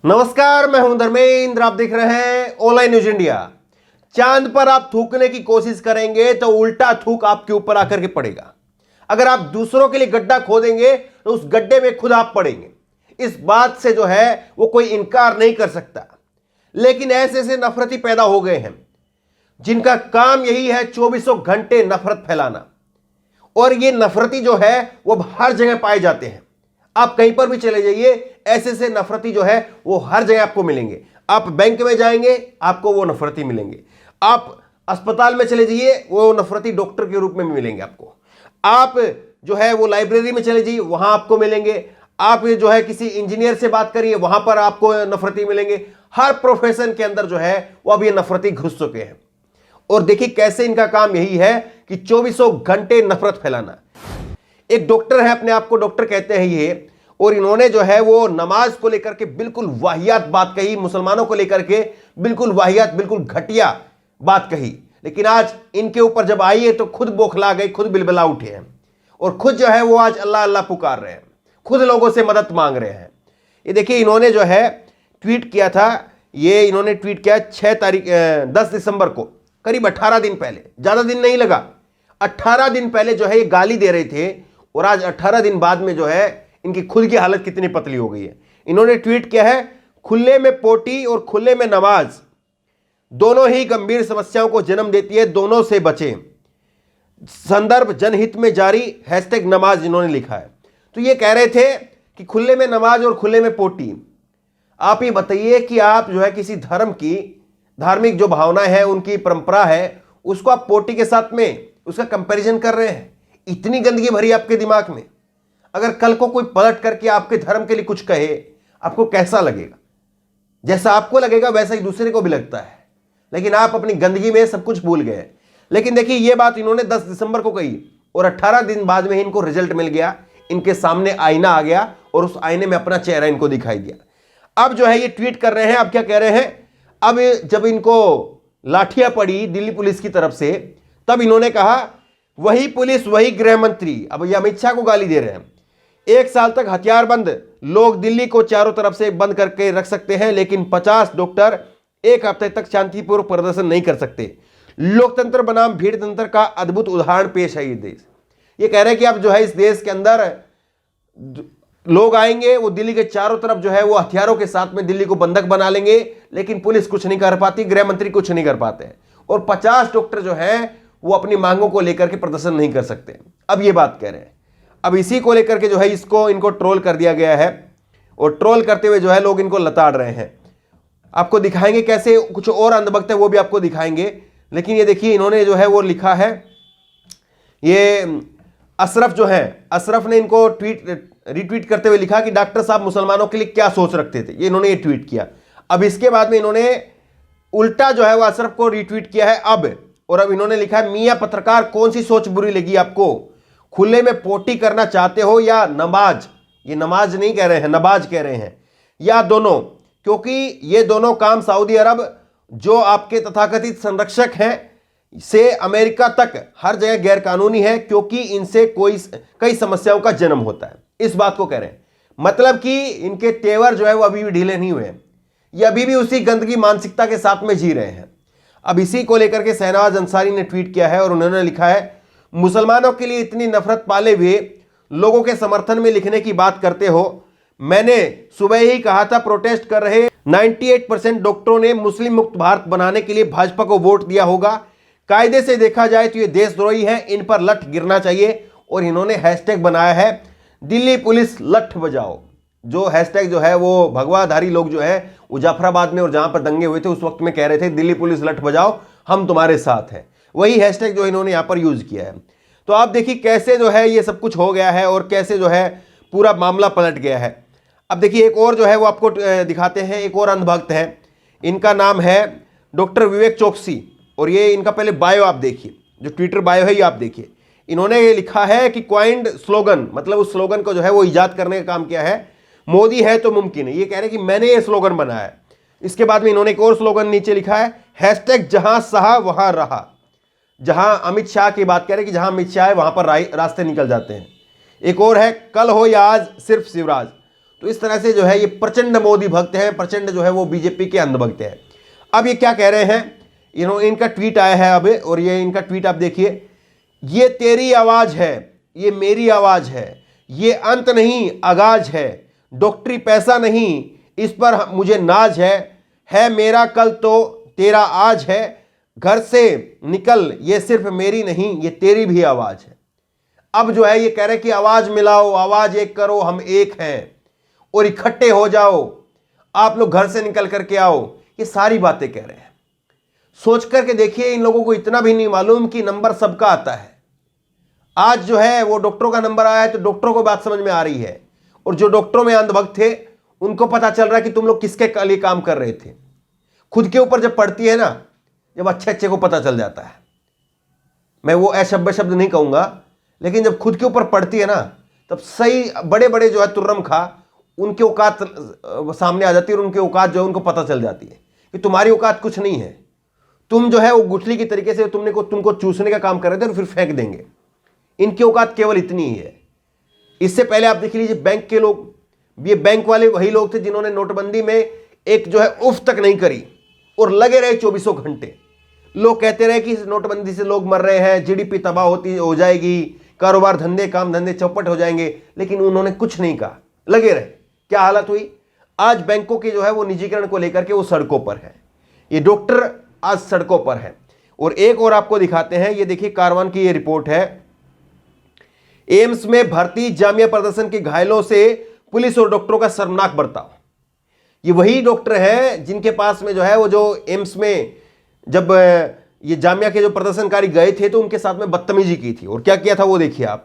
नमस्कार, मैं हूं धर्मेंद्र। आप देख रहे हैं ऑनलाइन न्यूज इंडिया। चांद पर आप थूकने की कोशिश करेंगे तो उल्टा थूक आपके ऊपर आकर के पड़ेगा। अगर आप दूसरों के लिए गड्ढा खोदेंगे तो उस गड्ढे में खुद आप पड़ेंगे। इस बात से जो है वो कोई इनकार नहीं कर सकता। लेकिन ऐसे ऐसे नफरती पैदा हो गए हैं जिनका काम यही है 24 घंटे नफरत फैलाना। और ये नफरती जो है वो हर जगह पाए जाते हैं। आप कहीं पर भी चले जाइए, ऐसे से नफरती जो है वो हर जगह आपको मिलेंगे। आप बैंक में जाएंगे, आपको वो नफरती मिलेंगे। आप अस्पताल में चले जाइए, वो नफरती डॉक्टर के रूप में मिलेंगे आपको। आप जो है वो लाइब्रेरी में चले जाइए, वहां आपको मिलेंगे। आप जो है किसी इंजीनियर से बात करिए, वहां पर आपको नफरती मिलेंगे। हर प्रोफेशन के अंदर जो है वो अब ये नफरती घुस चुके हैं। और देखिए कैसे इनका काम यही है कि 24 घंटे नफरत फैलाना। एक डॉक्टर है, अपने आप को डॉक्टर कहते हैं ये, और इन्होंने जो है वो नमाज को लेकर के बिल्कुल वाहियात बात कही, मुसलमानों को लेकर के बिल्कुल वाहियात, बिल्कुल घटिया बात कही। लेकिन आज इनके ऊपर जब आई है तो खुद बौखला गए, खुद बिलबिला उठे हैं और खुद जो है वो आज अल्लाह अल्लाह पुकार रहे हैं, खुद लोगों से मदद मांग रहे हैं। ये देखिए इन्होंने जो है ट्वीट किया था, ये इन्होंने ट्वीट किया 10 दिसंबर को, करीब 18 दिन पहले, ज़्यादा दिन नहीं लगा, 18 दिन पहले जो है ये गाली दे रहे थे। और आज 18 दिन बाद में जो है इनकी खुद की हालत कितनी पतली हो गई है। इन्होंने ट्वीट किया है, खुले में पोटी और खुले में नमाज दोनों ही गंभीर समस्याओं को जन्म देती है, दोनों से बचें। संदर्भ जनहित में जारी #नमाज इन्होंने लिखा है। तो ये कह रहे थे कि खुले में नमाज और खुले में पोटी। आप ये बताइए कि आप जो है किसी धर्म की धार्मिक जो भावनाएं हैं, उनकी परंपरा है, उसको आप पोटी के साथ में उसका कंपैरिजन कर रहे हैं। इतनी गंदगी भरी आपके दिमाग में। अगर कल को कोई पलट करके आपके धर्म के लिए कुछ कहे, आपको कैसा लगेगा? जैसा आपको लगेगा वैसा ही दूसरे को भी लगता है। लेकिन आप अपनी गंदगी में सब कुछ भूल गए। लेकिन देखिए ये बात इन्होंने 10 दिसंबर को कही और 18 दिन बाद में इनको रिजल्ट मिल गया। इनके सामने आईना आ गया और उस आईने में अपना चेहरा इनको दिखाई दिया। अब जो है ये ट्वीट कर रहे हैं। अब क्या कह रहे हैं? अब जब इनको लाठियां पड़ी दिल्ली पुलिस की तरफ से, तब इन्होंने कहा वही पुलिस वही गृह मंत्री। अब ये अमित शाह को गाली दे रहे हैं। 1 साल तक हथियारबंद लोग दिल्ली को चारों तरफ से बंद करके रख सकते हैं, लेकिन 50 डॉक्टर 1 हफ्ते तक शांतिपूर्व प्रदर्शन नहीं कर सकते। लोकतंत्र बनाम भीड़ तंत्र का अद्भुत उदाहरण पेश है ये देश। ये कह रहे हैं कि अब जो है इस देश के अंदर लोग आएंगे, वो दिल्ली के चारों तरफ जो है वो हथियारों के साथ में दिल्ली को बंधक बना लेंगे, लेकिन पुलिस कुछ नहीं कर पाती, गृह मंत्री कुछ नहीं कर पाते, और 50 डॉक्टर जो हैं वो अपनी मांगों को लेकर के प्रदर्शन नहीं कर सकते। अब ये बात कह रहे हैं। अब इसी को लेकर के जो है इनको ट्रोल कर दिया गया है, और ट्रोल करते हुए जो है लोग इनको लताड़ रहे हैं। आपको दिखाएंगे कैसे कुछ और अंधभक्त है वो भी आपको दिखाएंगे। लेकिन ये देखिए इन्होंने जो है वो लिखा है, ये अशरफ जो है, अशरफ ने इनको रिट्वीट करते हुए लिखा कि डॉक्टर साहब मुसलमानों के लिए क्या सोच रखते थे। ये इन्होंने ये ट्वीट किया। अब इसके बाद में इन्होंने उल्टा जो है वो अशरफ को रिट्वीट किया है और अब इन्होंने लिखा है, मियां पत्रकार कौन सी सोच बुरी लगी आपको? खुले में पोटी करना चाहते हो या नमाज? ये नमाज नहीं कह रहे हैं, नमाज कह रहे हैं, या दोनों? क्योंकि ये दोनों काम सऊदी अरब जो आपके तथाकथित संरक्षक हैं से अमेरिका तक हर जगह गैर कानूनी है, क्योंकि इनसे कई समस्याओं का जन्म होता है। इस बात को कह रहे हैं। मतलब कि इनके तेवर जो है वो अभी भी ढीले नहीं हुए, ये अभी भी उसी गंदगी मानसिकता के साथ में जी रहे हैं। अब इसी को लेकर के शहनवाज अंसारी ने ट्वीट किया है और उन्होंने लिखा है, मुसलमानों के लिए इतनी नफरत पाले हुए लोगों के समर्थन में लिखने की बात करते हो। मैंने सुबह ही कहा था प्रोटेस्ट कर रहे 98% डॉक्टरों ने मुस्लिम मुक्त भारत बनाने के लिए भाजपा को वोट दिया होगा। कायदे से देखा जाए तो ये देशद्रोही हैं, इन पर लठ गिरना चाहिए। और इन्होंने हैशटैग बनाया है दिल्ली पुलिस लठ बजाओ। जो हैशटैग जो है वो भगवाधारी लोग जो है वो जाफराबाद में और जहां पर दंगे हुए थे उस वक्त में कह रहे थे दिल्ली पुलिस लठ बजाओ, हम तुम्हारे साथ हैं। वही हैशटैग जो इन्होंने यहां पर यूज किया है। तो आप देखिए कैसे जो है ये सब कुछ हो गया है और कैसे जो है पूरा मामला पलट गया है। अब देखिए एक और जो है वो आपको दिखाते हैं। एक और अंधभक्त है, इनका नाम है डॉक्टर विवेक चौकसी, और ये इनका पहले बायो आप देखिए, जो ट्विटर बायो है ये आप देखिए। इन्होंने ये लिखा है कि क्वाइंड स्लोगन, मतलब उस स्लोगन को जो है वो ईजाद करने का काम किया है, मोदी है तो मुमकिन है। ये कह रहे हैं कि मैंने ये स्लोगन बनाया है। इसके बाद में इन्होंने एक और स्लोगन नीचे लिखा है, हैशटैग जहां सहा वहां रहा। जहां अमित शाह की बात कह रहे हैं कि जहां अमित शाह है वहां पर रास्ते निकल जाते हैं। एक और है, कल हो या आज सिर्फ शिवराज। तो इस तरह से जो है ये प्रचंड मोदी भक्त हैं, प्रचंड जो है वो बीजेपी के अंधभक्त हैं। अब ये क्या कह रहे हैं, इनका ट्वीट आया है अब, और ये इनका ट्वीट आप देखिए, ये तेरी आवाज है, ये मेरी आवाज है, ये अंत नहीं आगाज है, डॉक्टरी पैसा नहीं इस पर मुझे नाज है मेरा कल तो तेरा आज है, घर से निकल ये सिर्फ मेरी नहीं ये तेरी भी आवाज है। अब जो है ये कह रहे कि आवाज मिलाओ, आवाज एक करो, हम एक हैं और इकट्ठे हो जाओ, आप लोग घर से निकल करके आओ, ये सारी बातें कह रहे हैं। सोच करके देखिए, इन लोगों को इतना भी नहीं मालूम कि नंबर सबका आता है। आज जो है वो डॉक्टरों का नंबर आया है तो डॉक्टरों को बात समझ में आ रही है, और जो डॉक्टरों में अंधभक्त थे उनको पता चल रहा है कि तुम लोग किसके लिए काम कर रहे थे। खुद के ऊपर जब पड़ती है ना, जब अच्छे अच्छे को पता चल जाता है, मैं वो अशब्द शब्द नहीं कहूंगा, लेकिन जब खुद के ऊपर पड़ती है ना, तब सही बड़े बड़े जो है तुर्रम खा उनकी औकात सामने आ जाती है, और उनकी औकात जो है उनको पता चल जाती है कि तुम्हारी औकात कुछ नहीं है। तुम जो है वो गुठली की तरीके से तुमको चूसने का काम कर रहे थे और फिर फेंक देंगे। इनकी औकात केवल इतनी ही है। इससे पहले आप देख लीजिए बैंक के लोग, ये बैंक वाले वही लोग थे जिन्होंने नोटबंदी में एक जो है उफ तक नहीं करी और लगे रहे 24 घंटे। लोग कहते रहे कि इस नोटबंदी से लोग मर रहे हैं, जीडीपी तबाह हो जाएगी, कारोबार धंधे काम धंधे चौपट हो जाएंगे, लेकिन उन्होंने कुछ नहीं कहा, लगे रहे। क्या हालत हुई? आज बैंकों के जो है वो निजीकरण को लेकर के वो सड़कों पर है, ये डॉक्टर आज सड़कों पर है। और एक और आपको दिखाते हैं, ये देखिए कारवान की ये रिपोर्ट है, एम्स में भर्ती जामिया प्रदर्शन के घायलों से पुलिस और डॉक्टरों का शर्मनाक बर्ताव। ये वही डॉक्टर है जिनके पास में जो है वो जो एम्स में जब ये जामिया के जो प्रदर्शनकारी गए थे तो उनके साथ में बदतमीजी की थी। और क्या किया था वो देखिए आप।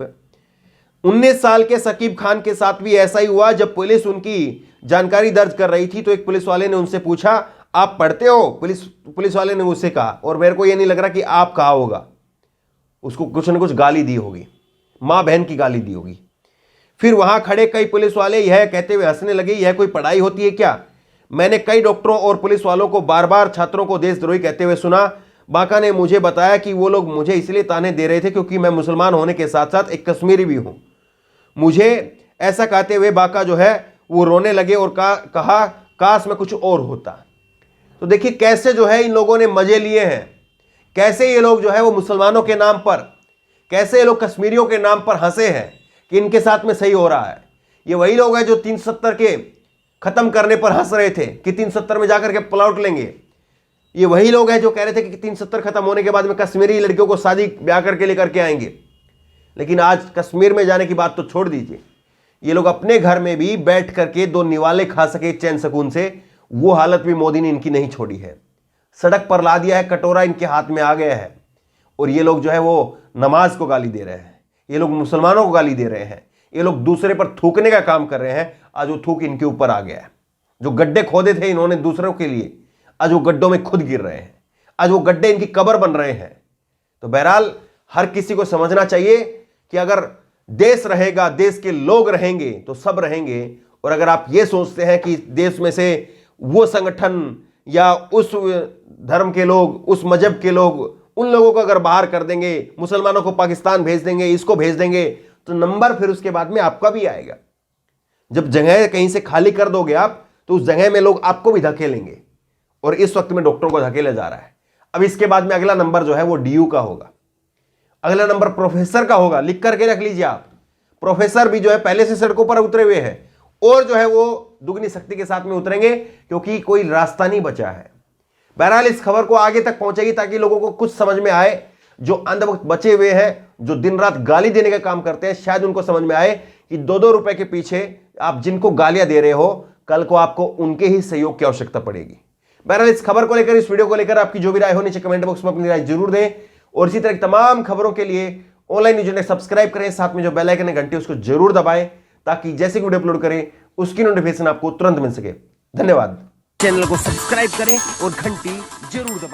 19 साल के सकीब खान के साथ भी ऐसा ही हुआ। जब पुलिस उनकी जानकारी दर्ज कर रही थी तो एक पुलिस वाले ने उनसे पूछा, आप पढ़ते हो? पुलिस वाले ने उससे कहा, और मेरे को ये नहीं लग रहा कि आप कहा होगा, उसको कुछ न कुछ गाली दी होगी, मां बहन की गाली दी होगी। फिर वहां खड़े कई पुलिस वाले यह कहते हुए हंसने लगे, यह कोई पढ़ाई होती है क्या? मैंने कई डॉक्टरों और पुलिस वालों को बार बार छात्रों को देशद्रोही कहते हुए सुना। बाका ने मुझे बताया कि वो लोग मुझे इसलिए ताने दे रहे थे क्योंकि मैं मुसलमान होने के साथ साथ एक कश्मीरी भी हूं। मुझे ऐसा कहते हुए बाका जो है वो रोने लगे और कहा काश मैं कुछ और होता। तो देखिए कैसे जो है इन लोगों ने मजे लिए हैं, कैसे ये लोग जो है वो मुसलमानों के नाम पर, कैसे ये लोग कश्मीरियों के नाम पर हंसे हैं कि इनके साथ में सही हो रहा है। ये वही लोग हैं जो 370 के खत्म करने पर हंस रहे थे कि 370 में जाकर के प्लॉट लेंगे। ये वही लोग हैं जो कह रहे थे कि 370 खत्म होने के बाद में कश्मीरी लड़कियों को शादी ब्याह करके लेकर के आएंगे। लेकिन आज कश्मीर में जाने की बात तो छोड़ दीजिए, ये लोग अपने घर में भी बैठ करके 2 निवाले खा सके चैन सुकून से, वो हालत भी मोदी ने इनकी नहीं छोड़ी है। सड़क पर ला दिया है, कटोरा इनके हाथ में आ गया है, और ये लोग जो है वो नमाज को गाली दे रहे हैं, ये लोग मुसलमानों को गाली दे रहे हैं, ये लोग दूसरे पर थूकने का काम कर रहे हैं। आज वो थूक इनके ऊपर आ गया है। जो गड्ढे खोदे थे इन्होंने दूसरों के लिए, आज वो गड्ढों में खुद गिर रहे हैं, आज वो गड्ढे इनकी कब्र बन रहे हैं। तो बहरहाल हर किसी को समझना चाहिए कि अगर देश रहेगा, देश के लोग रहेंगे तो सब रहेंगे। और अगर आप ये सोचते हैं कि देश में से वो संगठन या उस धर्म के लोग, उस मजहब के लोग, उन लोगों को अगर बाहर कर देंगे, मुसलमानों को पाकिस्तान भेज देंगे, इसको भेज देंगे, तो नंबर फिर उसके बाद में आपका भी आएगा। जब जगह कहीं से खाली कर दोगे आप, तो उस जगह में लोग आपको भी धकेलेंगे, और इस वक्त में डॉक्टरों को धकेला जा रहा है। अब इसके बाद में अगला नंबर जो है वो डीयू का होगा, अगला नंबर प्रोफेसर का होगा। लिख करके रख लीजिए आप। प्रोफेसर भी जो है पहले से सड़कों पर उतरे हुए हैं, और जो है वो दुगनी शक्ति के साथ में उतरेंगे, क्योंकि कोई रास्ता नहीं बचा है। बहरहाल इस खबर को आगे तक पहुंचेगी ताकि लोगों को कुछ समझ में आए। जो अंधभक्त बचे हुए हैं, जो दिन रात गाली देने का काम करते हैं, शायद उनको समझ में आए कि 2-2 रुपए के पीछे आप जिनको गालियां दे रहे हो, कल को आपको उनके ही सहयोग की आवश्यकता पड़ेगी। बहरहाल इस खबर को लेकर, इस वीडियो को लेकर आपकी जो भी राय हो नीचे कमेंट बॉक्स में अपनी राय जरूर दें। और इसी तरह की तमाम खबरों के लिए ऑनलाइन न्यूज़ इंडिया सब्सक्राइब करें, साथ में जो बेल आइकन है घंटी उसको जरूर दबाएं, ताकि जैसे वीडियो अपलोड करें उसकी नोटिफिकेशन आपको तुरंत मिल सके। धन्यवाद। चैनल को सब्सक्राइब करें और घंटी जरूर दबाएं।